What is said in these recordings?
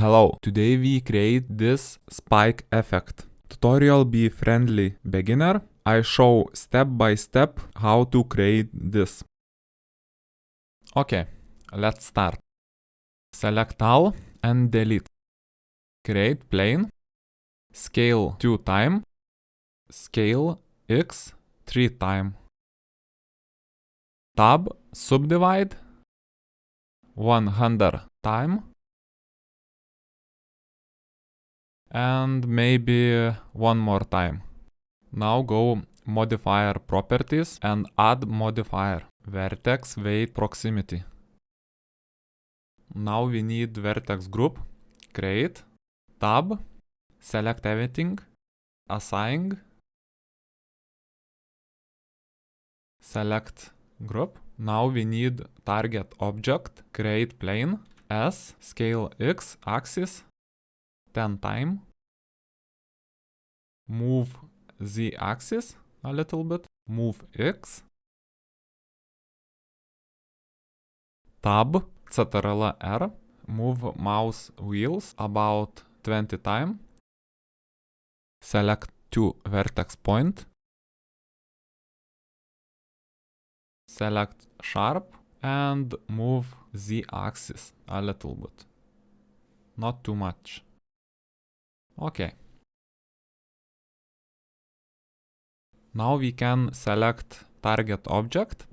Hello, today we create this spike effect. Tutorial be friendly beginner. I show step by step how to create this. Okay, let's start. Select all and delete. Create plane. Scale 2 time. Scale x 3 time. Tab subdivide 100 time. And maybe one more time. Now go modifier properties and add modifier vertex weight proximity. Now we need vertex group. Create, tab, select everything, assign, select group. Now we need target object, create plane, S, scale X axis, 10 time, move Z axis a little bit, move X, tab, Ctrl R, move mouse wheels about 20 time, select 2 vertex point, select sharp and move Z axis a little bit, not too much. Okay. Now we can select target object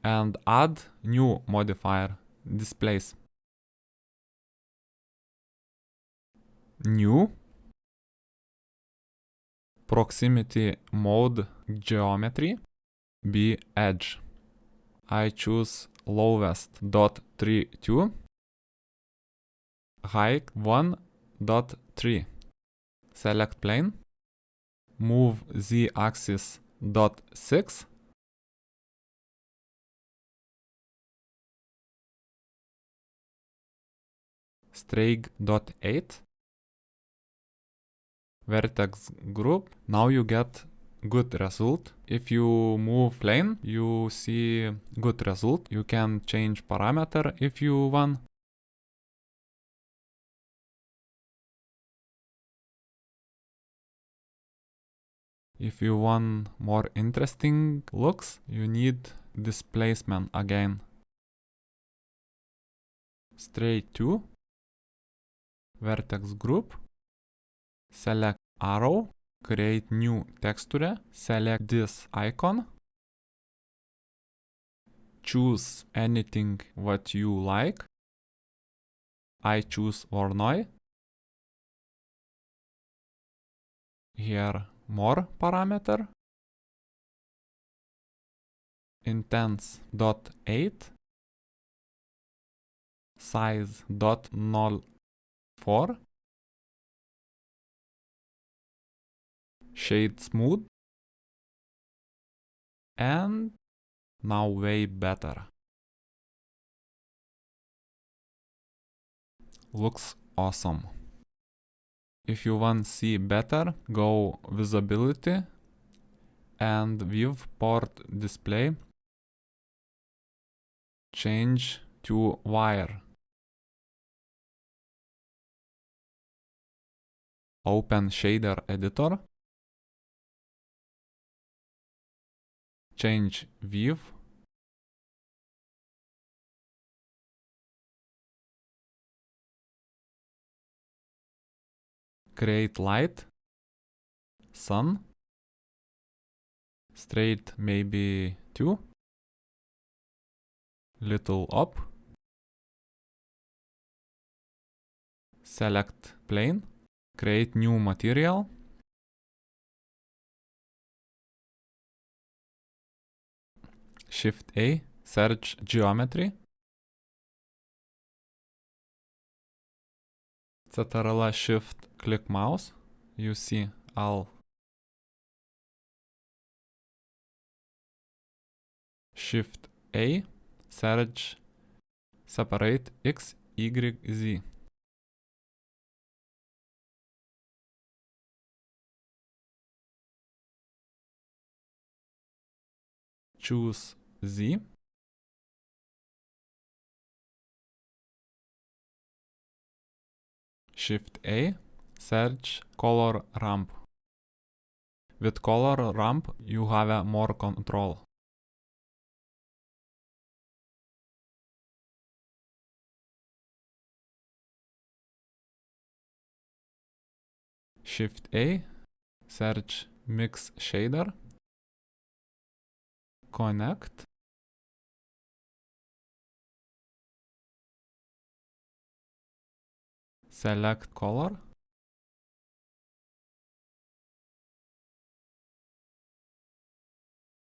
and add new modifier, displace. New, proximity mode geometry, be edge. I choose lowest dot 32, height 1.3. Select plane, move Z axis dot 6, straight dot 8, vertex group. Now you get good result. If you move plane, you see good result. You can change parameter if you want. If you want more interesting looks, you need displacement again. Straight 2, vertex group, select arrow, create new texture, select this icon, choose anything what you like. I choose Voronoi. Here more parameter, intense dot 8, size dot 04, shade smooth, and now way better. Looks awesome. If you want to see better, go visibility and viewport display. Change to wire. Open shader editor. Change view. Create light. Sun. Straight maybe 2. Little up. Select plane. Create new material. Shift A. Search geometry. Ctrl Shift click mouse. You see all. Shift A. Search separate X, Y, Z. Choose Z. Shift A, search color ramp. With color ramp, you have more control. Shift A, search mix shader, connect, select color,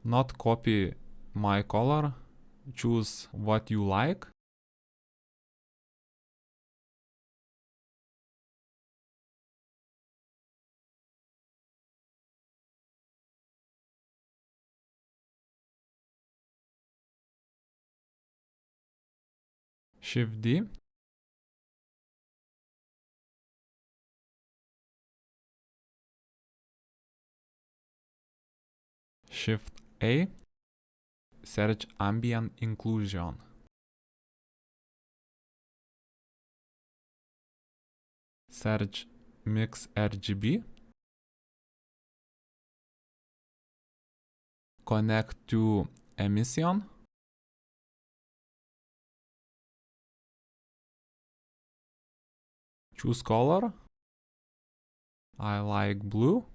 not copy my color, choose what you like. Shift D, Shift A, search ambient inclusion. Search mix RGB, connect to emission, choose color, I like blue,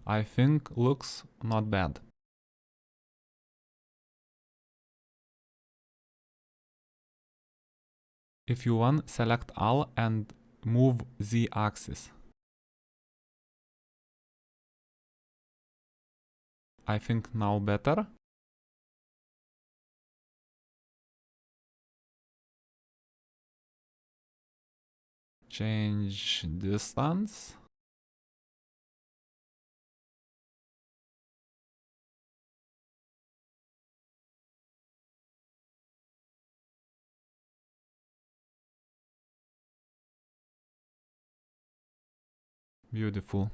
I think looks not bad. If you want, select all and move Z axis. I think now better. Change distance. Beautiful.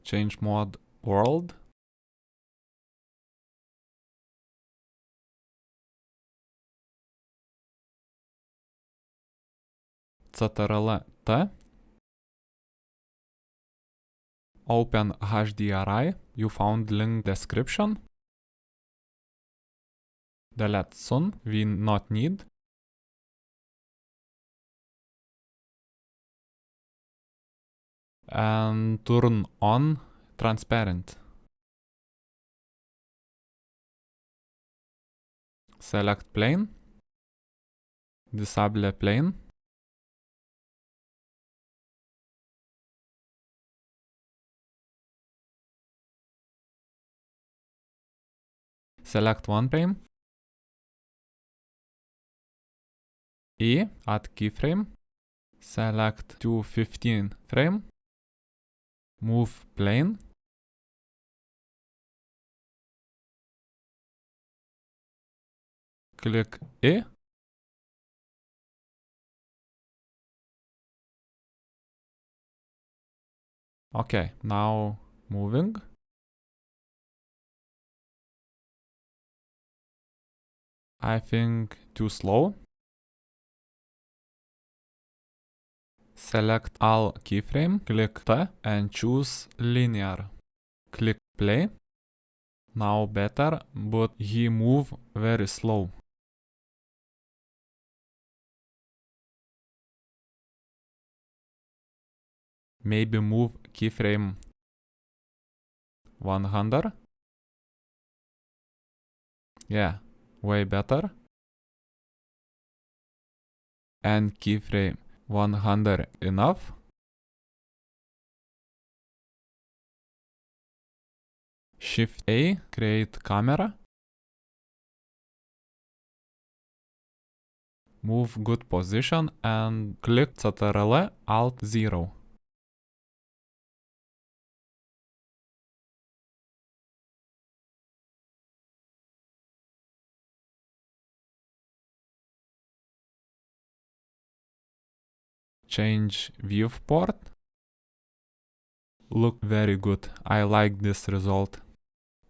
Change mode world. CTRL T. Open HDRI. You found link description. Delete soon. We not need. And turn on transparent. Select plane. Disable plane. Select one frame. E, add keyframe. Select 215 frame. Move plane. Click E. Okay, now moving. I think too slow. Select all keyframe, click T and choose linear. Click play. Now better, but he move very slow. Maybe move keyframe 100. Yeah, way better. And keyframe 100 enough. Shift A, create camera. Move good position and click CTRL Alt 0. Change viewport. look very good. I like this result.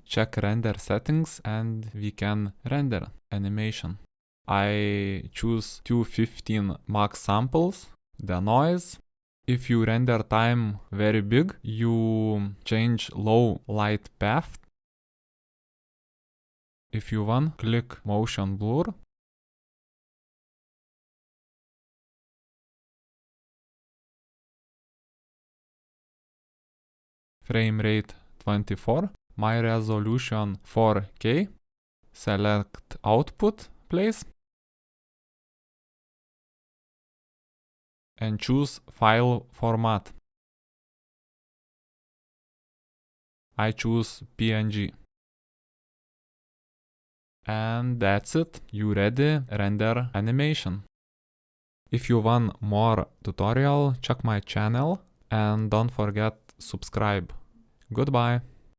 Check render settings and we can render animation. I choose 215 max samples, the noise. If you render time very big, you change low light path. If you want, click motion blur. Frame rate 24. My resolution 4K. Select output place. And choose file format. I choose PNG. And that's it. You ready render animation. If you want more tutorial, check my channel and don't forget subscribe. Goodbye.